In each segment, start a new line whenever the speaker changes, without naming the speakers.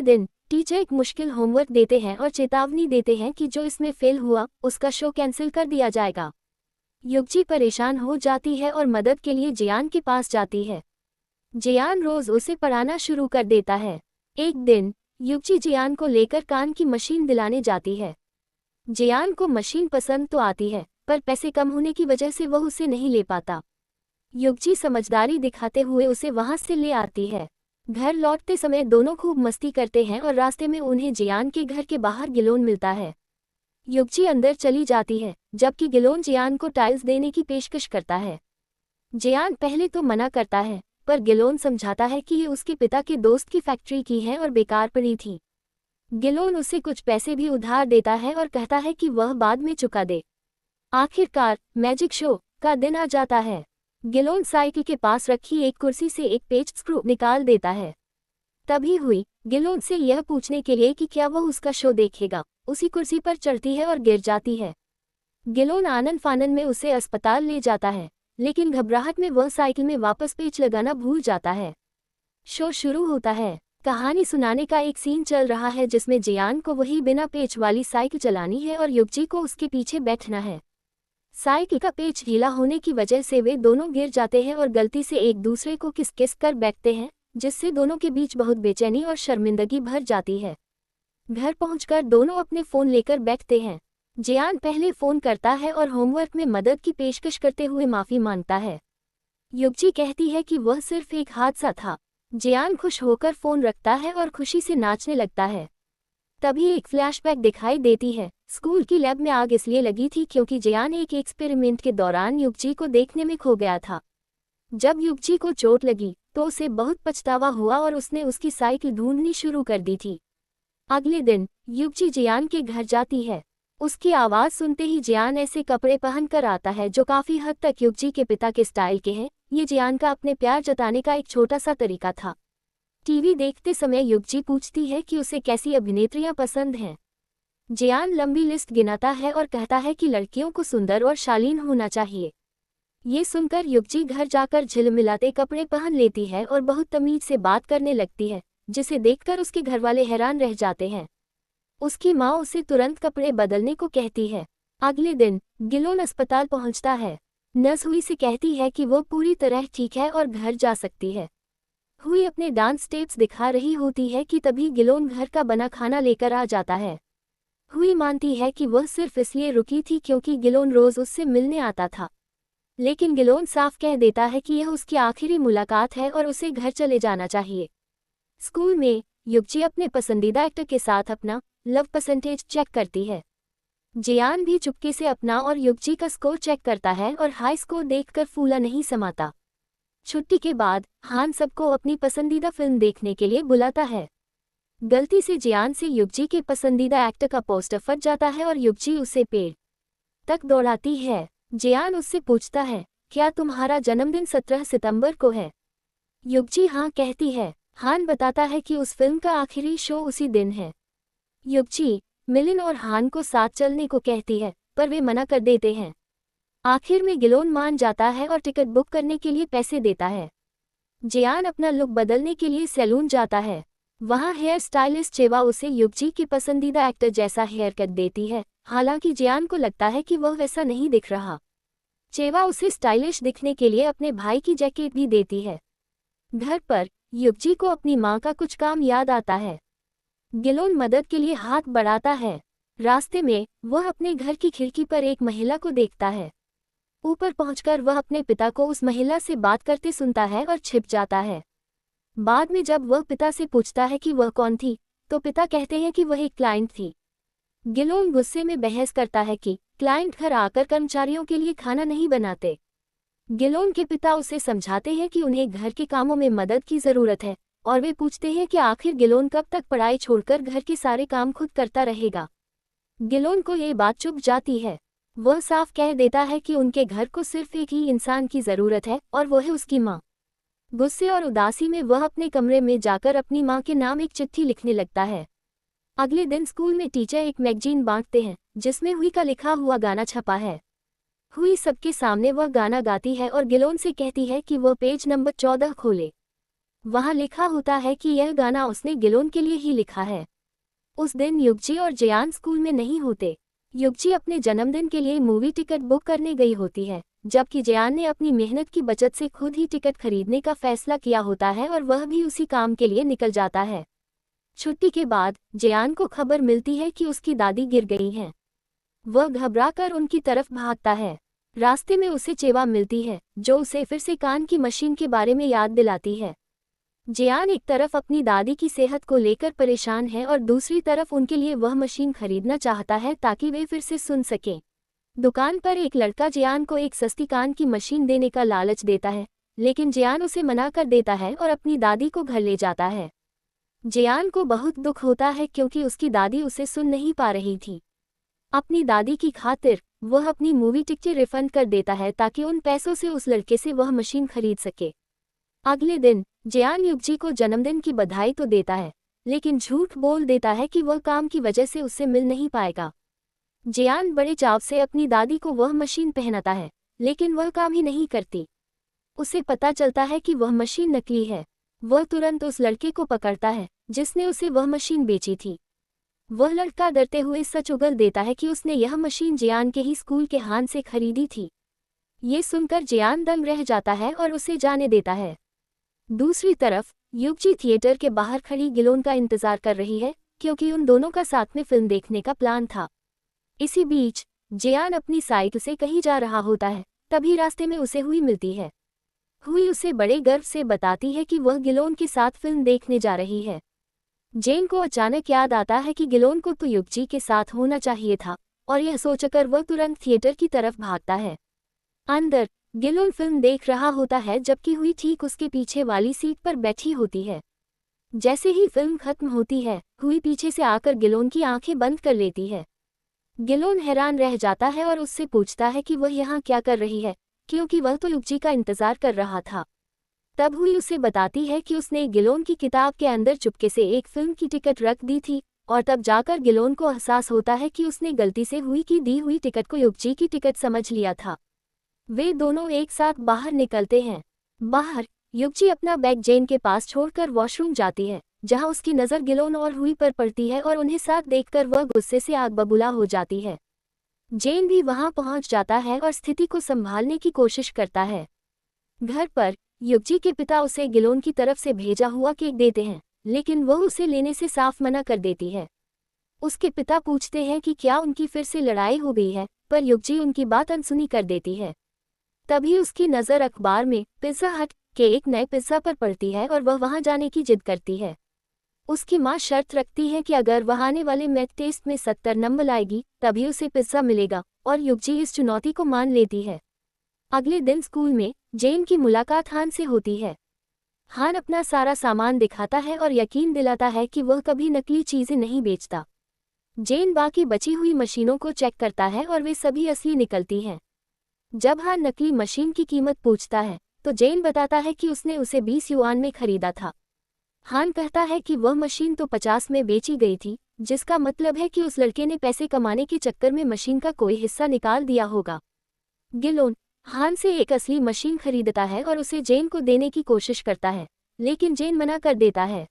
दिन टीचर एक मुश्किल होमवर्क देते हैं और चेतावनी देते हैं कि जो इसमें फेल हुआ उसका शो कैंसिल कर दिया जाएगा। युगजी परेशान हो जाती है और मदद के लिए जियान के पास जाती है। जियान रोज उसे पढ़ाना शुरू कर देता है। एक दिन युगजी जियान को लेकर कान की मशीन दिलाने जाती है। जियान को मशीन पसंद तो आती है, पर पैसे कम होने की वजह से वह उसे नहीं ले पाता। युगजी समझदारी दिखाते हुए उसे वहां से ले आती है। घर लौटते समय दोनों खूब मस्ती करते हैं और रास्ते में उन्हें जियान के घर के बाहर गिलोन मिलता है। युगजी अंदर चली जाती है, जबकि गिलोन जियान को टाइल्स देने की पेशकश करता है। जियान पहले तो मना करता है, पर गिलोन समझाता है कि ये उसके पिता के दोस्त की फैक्ट्री की है और बेकार पड़ी थी। गिलोन उसे कुछ पैसे भी उधार देता है और कहता है कि वह बाद में चुका दे। आखिरकार मैजिक शो का दिन आ जाता है। गिलोन साइकिल के पास रखी एक कुर्सी से एक पेच स्क्रू निकाल देता है। तभी हुई गिलोन से यह पूछने के लिए कि क्या वह उसका शो देखेगा, उसी कुर्सी पर चढ़ती है और गिर जाती है। गिलोन आनन फानन में उसे अस्पताल ले जाता है, लेकिन घबराहट में वह साइकिल में वापस पेच लगाना भूल जाता है। शो शुरू होता है। कहानी सुनाने का एक सीन चल रहा है जिसमें जियान को वही बिना पेच वाली साइकिल चलानी है और युगजी को उसके पीछे बैठना है। साइकिल का पेच ढीला होने की वजह से वे दोनों गिर जाते हैं और गलती से एक दूसरे को किस किस कर बैठते हैं, जिससे दोनों के बीच बहुत बेचैनी और शर्मिंदगी भर जाती है। घर पहुंचकर दोनों अपने फ़ोन लेकर बैठते हैं। जियान पहले फ़ोन करता है और होमवर्क में मदद की पेशकश करते हुए माफ़ी मांगता है। युगजी कहती है कि वह सिर्फ एक हादसा था। जियान खुश होकर फ़ोन रखता है और खुशी से नाचने लगता है। तभी एक फ्लैशबैक दिखाई देती है। स्कूल की लैब में आग इसलिए लगी थी क्योंकि जियान एक एक्सपेरिमेंट के दौरान युगजी को देखने में खो गया था। जब युगजी को चोट लगी तो उसे बहुत पछतावा हुआ और उसने उसकी साइकिल ढूंढनी शुरू कर दी थी। अगले दिन युगजी जियान के घर जाती है। उसकी आवाज़ सुनते ही जियान ऐसे कपड़े पहन कर आता है जो काफ़ी हद तक युगजी के पिता के स्टाइल के हैं। ये जियान का अपने प्यार जताने का एक छोटा सा तरीका था। टीवी देखते समय युगजी पूछती है कि उसे कैसी अभिनेत्रियां पसंद हैं। जियान लंबी लिस्ट गिनाता है और कहता है कि लड़कियों को सुंदर और शालीन होना चाहिए। ये सुनकर युगजी घर जाकर झिलमिलाते कपड़े पहन लेती है और बहुत तमीज से बात करने लगती है, जिसे देखकर उसके घरवाले हैरान रह जाते हैं। उसकी माँ उसे तुरंत कपड़े बदलने को कहती है। अगले दिन गिलोन अस्पताल पहुंचता है। नर्स हुई से कहती है कि वो पूरी तरह ठीक है और घर जा सकती है। हुई अपने डांस स्टेप्स दिखा रही होती है कि तभी गिलोन घर का बना खाना लेकर आ जाता है। हुई मानती है कि वह सिर्फ इसलिए रुकी थी क्योंकि गिलोन रोज उससे मिलने आता था, लेकिन गिलोन साफ कह देता है कि यह उसकी आखिरी मुलाकात है और उसे घर चले जाना चाहिए। स्कूल में युगजी अपने पसंदीदा एक्टर के साथ अपना लव परसेंटेज चेक करती है। जियान भी चुपके से अपना और युगजी का स्कोर चेक करता है और हाई स्कोर देखकर फूला नहीं समाता। छुट्टी के बाद हान सबको अपनी पसंदीदा फिल्म देखने के लिए बुलाता है। गलती से जियान से युगजी के पसंदीदा एक्टर का पोस्टर फट जाता है और युगजी उसे पेड़ तक दौड़ाती है। जियान उससे पूछता है, क्या तुम्हारा जन्मदिन 17 सितंबर को है? युगजी हाँ कहती है। हान बताता है कि उस फिल्म का आखिरी शो उसी दिन है। युगजी मिलिन और हान को साथ चलने को कहती है, पर वे मना कर देते हैं। आखिर में गिलोन मान जाता है और टिकट बुक करने के लिए पैसे देता है। जियान अपना लुक बदलने के लिए सैलून जाता है। वहाँ हेयर स्टाइलिस्ट चेवा उसे युगजी के पसंदीदा एक्टर जैसा हेयर कट देती है, हालांकि जियान को लगता है कि वह वैसा नहीं दिख रहा। चेवा उसे स्टाइलिश दिखने के लिए अपने भाई की जैकेट भी देती है। घर पर युगजी को अपनी माँ का कुछ काम याद आता है। गिलोन मदद के लिए हाथ बढ़ाता है। रास्ते में वह अपने घर की खिड़की पर एक महिला को देखता है। ऊपर पहुंचकर वह अपने पिता को उस महिला से बात करते सुनता है और छिप जाता है। बाद में जब वह पिता से पूछता है कि वह कौन थी, तो पिता कहते हैं कि वह एक क्लाइंट थी। गिलोन गुस्से में बहस करता है कि क्लाइंट घर आकर कर्मचारियों के लिए खाना नहीं बनाते। गिलोन के पिता उसे समझाते हैं कि उन्हें घर के कामों में मदद की ज़रूरत है, और वे पूछते हैं कि आखिर गिलोन कब तक पढ़ाई छोड़कर घर के सारे काम खुद करता रहेगा। गिलोन को ये बात चुभ जाती है। वह साफ कह देता है कि उनके घर को सिर्फ एक ही इंसान की ज़रूरत है और वह है उसकी माँ। गुस्से और उदासी में वह अपने कमरे में जाकर अपनी माँ के नाम एक चिट्ठी लिखने लगता है। अगले दिन स्कूल में टीचर एक मैगजीन बांटते हैं जिसमें हुई का लिखा हुआ गाना छपा है। हुई सबके सामने वह गाना गाती है और गिलोन से कहती है कि वह पेज नंबर 14 खोले। वहाँ लिखा होता है कि यह गाना उसने गिलोन के लिए ही लिखा है। उस दिन युगजी और जियान स्कूल में नहीं होते। युगजी अपने जन्मदिन के लिए मूवी टिकट बुक करने गई होती है, जबकि जियान ने अपनी मेहनत की बचत से खुद ही टिकट खरीदने का फैसला किया होता है और वह भी उसी काम के लिए निकल जाता है। छुट्टी के बाद जियान को खबर मिलती है कि उसकी दादी गिर गई हैं। वह घबराकर उनकी तरफ भागता है। रास्ते में उसे चेवा मिलती है, जो उसे फिर से कान की मशीन के बारे में याद दिलाती है। जियान एक तरफ अपनी दादी की सेहत को लेकर परेशान है और दूसरी तरफ उनके लिए वह मशीन खरीदना चाहता है ताकि वे फिर से सुन सकें। दुकान पर एक लड़का जियान को एक सस्ती कान की मशीन देने का लालच देता है, लेकिन जियान उसे मना कर देता है और अपनी दादी को घर ले जाता है। जियान को बहुत दुख होता है क्योंकि उसकी दादी उसे सुन नहीं पा रही थी। अपनी दादी की खातिर वह अपनी मूवी टिकटें रिफंड कर देता है ताकि उन पैसों से उस लड़के से वह मशीन खरीद सके। अगले दिन जियान युगजी को जन्मदिन की बधाई तो देता है, लेकिन झूठ बोल देता है कि वह काम की वजह से उससे मिल नहीं पाएगा। जियान बड़े चाव से अपनी दादी को वह मशीन पहनाता है, लेकिन वह काम ही नहीं करती। उसे पता चलता है कि वह मशीन नकली है। वह तुरंत उस लड़के को पकड़ता है जिसने उसे वह मशीन बेची थी। वह लड़का डरते हुए सच उगल देता है कि उसने यह मशीन जियान के ही स्कूल के हान से खरीदी थी। ये सुनकर जियान दंग रह जाता है और उसे जाने देता है। दूसरी तरफ युगजी थिएटर के बाहर खड़ी गिलोन का इंतजार कर रही है, क्योंकि उन दोनों का साथ में फिल्म देखने का प्लान था। इसी बीच जियान अपनी साइकिल से कहीं जा रहा होता है, तभी रास्ते में उसे हुई मिलती है। हुई उसे बड़े गर्व से बताती है कि वह गिलोन के साथ फिल्म देखने जा रही है। जेन को अचानक याद आता है कि गिलोन को तो युगजी के साथ होना चाहिए था, और यह सोचकर वह तुरंत थिएटर की तरफ भागता है। अंदर गिलोन फिल्म देख रहा होता है, जबकि हुई ठीक उसके पीछे वाली सीट पर बैठी होती है। जैसे ही फिल्म खत्म होती है, हुई पीछे से आकर गिलोन की आंखें बंद कर लेती है। गिलोन हैरान रह जाता है और उससे पूछता है कि वह यहाँ क्या कर रही है, क्योंकि वह तो युगजी का इंतजार कर रहा था। तब हुई उसे बताती है कि उसने गिलोन की किताब के अंदर चुपके से एक फिल्म की टिकट रख दी थी, और तब जाकर गिलोन को एहसास होता है कि उसने गलती से हुई की दी हुई टिकट को युगजी की टिकट समझ लिया था। वे दोनों एक साथ बाहर निकलते हैं। बाहर युगजी अपना बैग जेन के पास छोड़कर वॉशरूम जाती है, जहां उसकी नज़र गिलोन और हुई पर पड़ती है और उन्हें साथ देखकर वह गुस्से से आग बबूला हो जाती है। जेन भी वहां पहुंच जाता है और स्थिति को संभालने की कोशिश करता है। घर पर युगजी के पिता उसे गिलोन की तरफ से भेजा हुआ केक देते हैं, लेकिन वह उसे लेने से साफ मना कर देती है। उसके पिता पूछते हैं कि क्या उनकी फिर से लड़ाई हो गई है, पर युगजी उनकी बात अनसुनी कर देती है। तभी उसकी नज़र अखबार में पिज़्ज़ा हट के एक नए पिज़्ज़ा पर पड़ती है और वह वहां जाने की जिद करती है। उसकी मां शर्त रखती है कि अगर वह आने वाले मैथ टेस्ट में 70 नंबर लाएगी तभी उसे पिज़्ज़ा मिलेगा, और युगजी इस चुनौती को मान लेती है। अगले दिन स्कूल में जेन की मुलाकात हान से होती है। हान अपना सारा सामान दिखाता है और यकीन दिलाता है कि वह कभी नकली चीज़ें नहीं बेचता। जेन बाकी बची हुई मशीनों को चेक करता है और वे सभी असली निकलती हैं। जब हान नकली मशीन की कीमत पूछता है, तो जेन बताता है कि उसने उसे 20 युआन में खरीदा था। हान कहता है कि वह मशीन तो 50 में बेची गई थी, जिसका मतलब है कि उस लड़के ने पैसे कमाने के चक्कर में मशीन का कोई हिस्सा निकाल दिया होगा। गिलोन हान से एक असली मशीन खरीदता है और उसे जेन को देने की कोशिश करता है, लेकिन जेन मना कर देता है।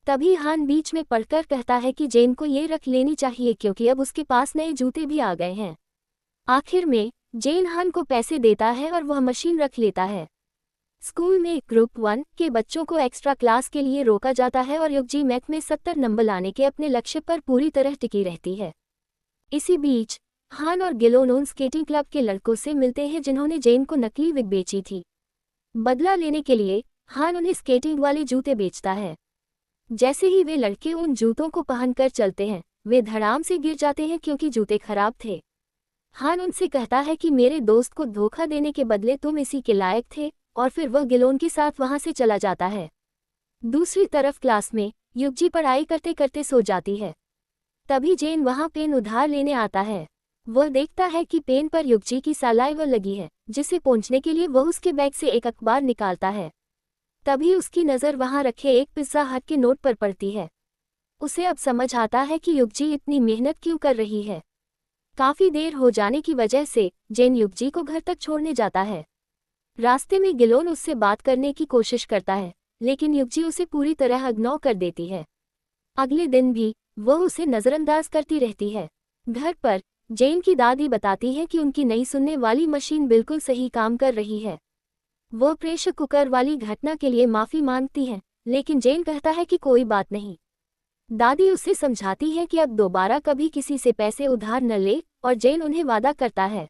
तभी हान बीच में पड़कर कहता है कि जेन को ये रख लेनी चाहिए क्योंकि अब उसके पास नए जूते भी आ गए हैं। आखिर में जेन हान को पैसे देता है और वह मशीन रख लेता है। स्कूल में ग्रुप 1 के बच्चों को एक्स्ट्रा क्लास के लिए रोका जाता है और युगजी मैथ में 70 नंबर लाने के अपने लक्ष्य पर पूरी तरह टिकी रहती है। इसी बीच हान और गिलोन उन स्केटिंग क्लब के लड़कों से मिलते हैं जिन्होंने जेन को नकली विग बेची थी। बदला लेने के लिए हान उन्हें स्केटिंग वाले जूते बेचता है। जैसे ही वे लड़के उन जूतों को पहनकर चलते हैं, वे धड़ाम से गिर जाते हैं क्योंकि जूते खराब थे। हान उनसे कहता है कि मेरे दोस्त को धोखा देने के बदले तुम इसी के लायक थे, और फिर वह गिलोन के साथ वहां से चला जाता है। दूसरी तरफ क्लास में युगजी पढ़ाई करते करते सो जाती है। तभी जेन वहां पेन उधार लेने आता है। वह देखता है कि पेन पर युगजी की सलाइवा लगी है, जिसे पोंछने के लिए वह उसके बैग से एक अखबार निकालता है। तभी उसकी नज़र वहां रखे एक पिज़्ज़ा हट के नोट पर पड़ती है। उसे अब समझ आता है कि युगजी इतनी मेहनत क्यों कर रही है। काफी देर हो जाने की वजह से जेन युगजी को घर तक छोड़ने जाता है। रास्ते में गिलोन उससे बात करने की कोशिश करता है, लेकिन युगजी उसे पूरी तरह इग्नोर कर देती है। अगले दिन भी वह उसे नज़रअंदाज करती रहती है। घर पर जेन की दादी बताती है कि उनकी नई सुनने वाली मशीन बिल्कुल सही काम कर रही है। वह प्रेशर कुकर वाली घटना के लिए माफ़ी मांगती है, लेकिन जेन कहता है कि कोई बात नहीं। दादी उसे समझाती है कि अब दोबारा कभी किसी से पैसे उधार न ले, और जेन उन्हें वादा करता है।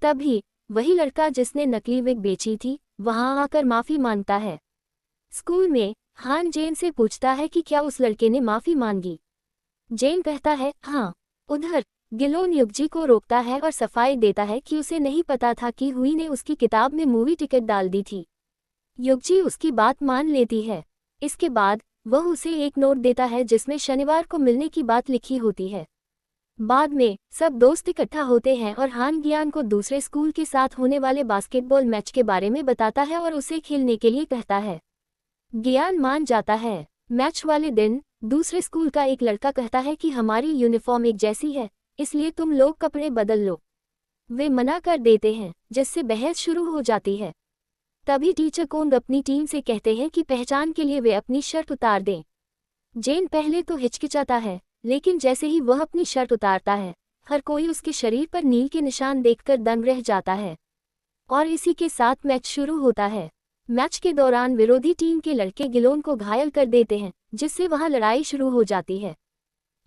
तभी वही लड़का जिसने नकली विग बेची थी वहां आकर माफ़ी मांगता है। स्कूल में हान जेन से पूछता है कि क्या उस लड़के ने माफ़ी मांगी। जेन कहता है हाँ। उधर गिलोन युगजी को रोकता है और सफाई देता है कि उसे नहीं पता था कि हुई ने उसकी किताब में मूवी टिकट डाल दी थी। युगजी उसकी बात मान लेती है। इसके बाद वह उसे एक नोट देता है जिसमें शनिवार को मिलने की बात लिखी होती है। बाद में सब दोस्त इकट्ठा होते हैं और हान गियान को दूसरे स्कूल के साथ होने वाले बास्केटबॉल मैच के बारे में बताता है और उसे खेलने के लिए कहता है। गियान मान जाता है। मैच वाले दिन दूसरे स्कूल का एक लड़का कहता है कि हमारी यूनिफॉर्म एक जैसी है, इसलिए तुम लोग कपड़े बदल लो। वे मना कर देते हैं, जिससे बहस शुरू हो जाती है। तभी टीचर कोंग अपनी टीम से कहते हैं कि पहचान के लिए वे अपनी शर्ट उतार दें। जेन पहले तो हिचकिचाता है, लेकिन जैसे ही वह अपनी शर्ट उतारता है, हर कोई उसके शरीर पर नील के निशान देखकर दंग रह जाता है। और इसी के साथ मैच शुरू होता है। मैच के दौरान विरोधी टीम के लड़के गिलोन को घायल कर देते हैं, जिससे वहां लड़ाई शुरू हो जाती है।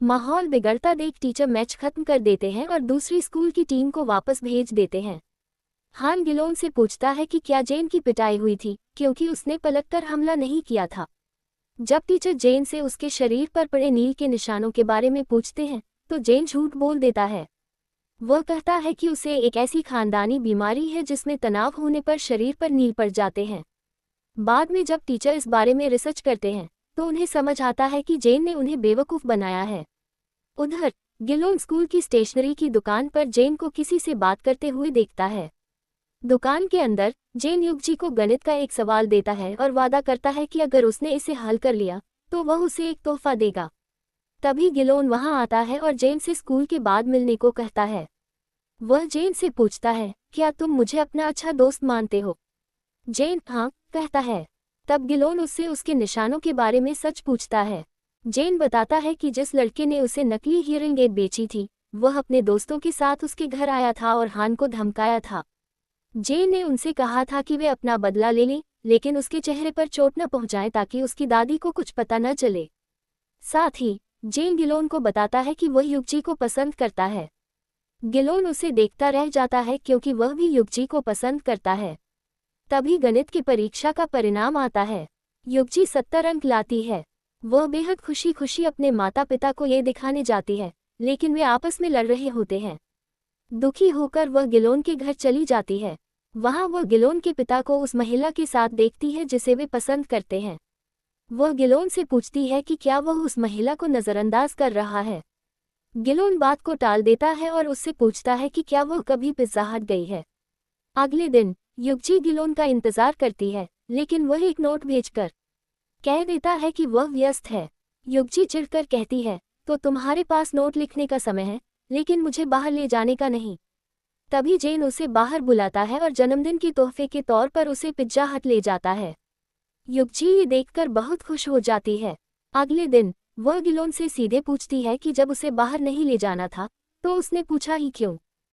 माहौल बिगड़ता देख टीचर मैच खत्म कर देते हैं और दूसरी स्कूल की टीम को वापस भेज देते हैं। हान गिलोन से पूछता है कि क्या जेन की पिटाई हुई थी, क्योंकि उसने पलटकर हमला नहीं किया था। जब टीचर जेन से उसके शरीर पर पड़े नील के निशानों के बारे में पूछते हैं, तो जेन झूठ बोल देता है। वह कहता है कि उसे एक ऐसी खानदानी बीमारी है जिसमें तनाव होने पर शरीर पर नील पड़ जाते हैं। बाद में जब टीचर इस बारे में रिसर्च करते हैं, तो उन्हें समझ आता है कि जेन ने उन्हें बेवकूफ़ बनाया है। उधर गिलोन स्कूल की स्टेशनरी की दुकान पर जेन को किसी से बात करते हुए देखता है। दुकान के अंदर जेन युगजी को गणित का एक सवाल देता है और वादा करता है कि अगर उसने इसे हल कर लिया तो वह उसे एक तोहफा देगा। तभी गिलोन वहां आता है और जेन से स्कूल के बाद मिलने को कहता है। वह जेन से पूछता है, क्या तुम मुझे अपना अच्छा दोस्त मानते हो? जेन हाँ कहता है। तब गिलोन उससे उसके निशानों के बारे में सच पूछता है। जेन बताता है कि जिस लड़के ने उसे नकली हियरिंग एड बेची थी, वह अपने दोस्तों के साथ उसके घर आया था और हान को धमकाया था। जेन ने उनसे कहा था कि वे अपना बदला ले लें, लेकिन उसके चेहरे पर चोट न पहुंचाएं ताकि उसकी दादी को कुछ पता न चले। साथ ही जेन गिलोन को बताता है कि वह युगजी को पसंद करता है। गिलोन उसे देखता रह जाता है क्योंकि वह भी युगजी को पसंद करता है। तभी गणित की परीक्षा का परिणाम आता है। युगजी 70 अंक लाती है। वह बेहद खुशी खुशी अपने माता पिता को ये दिखाने जाती है, लेकिन वे आपस में लड़ रहे होते हैं। दुखी होकर वह गिलोन के घर चली जाती है। वहां वह गिलोन के पिता को उस महिला के साथ देखती है जिसे वे पसंद करते हैं। वह गिलोन से पूछती है कि क्या वह उस महिला को नज़रअंदाज कर रहा है। गिलोन बात को टाल देता है और उससे पूछता है कि क्या वह कभी पिज़्ज़ा हट गई है। अगले दिन युगजी गिलोन का इंतजार करती है, लेकिन वह एक नोट भेजकर कह देता है कि वह व्यस्त है। युगजी चिढ़कर कहती है, तो तुम्हारे पास नोट लिखने का समय है, लेकिन मुझे बाहर ले जाने का नहीं। तभी जेन उसे बाहर बुलाता है और जन्मदिन के तोहफे के तौर पर उसे पिज़्ज़ा हट ले जाता है। युगजी ये देखकर बहुत खुश हो जाती है। अगले दिन वह गिलोन से सीधे पूछती है कि जब उसे बाहर नहीं ले जाना था, तो उसने पूछा ही क्यों।